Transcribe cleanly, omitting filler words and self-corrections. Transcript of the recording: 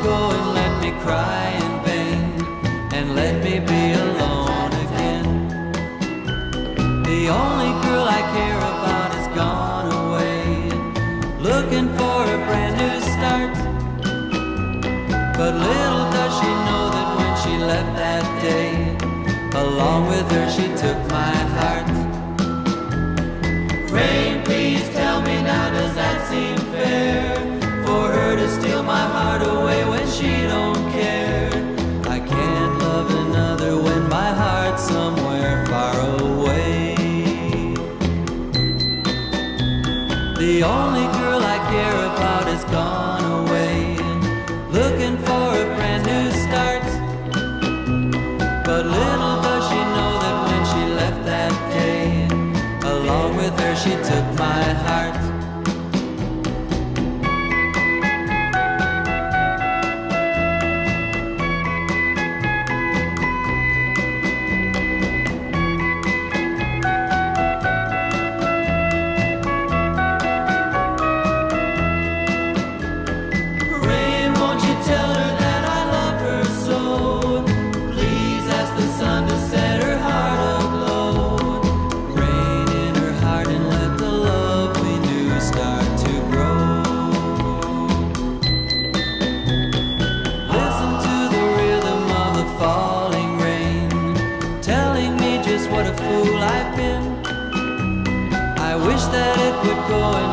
go and let me cry in vain, and let me be alone again. The only girl I care about has gone away, looking for a brand new start. But little does she know that when she left that day, along with her she took my heart. Rain, please tell me now, does that seem fair? For her to steal my heart away when she don't care. I can't love another when my heart's somewhere far away. The only girl I care about has gone away, looking for a brand new start. But little does she know that when she left that day, along with her she took my heart. What a fool I've been. I wish that it would go and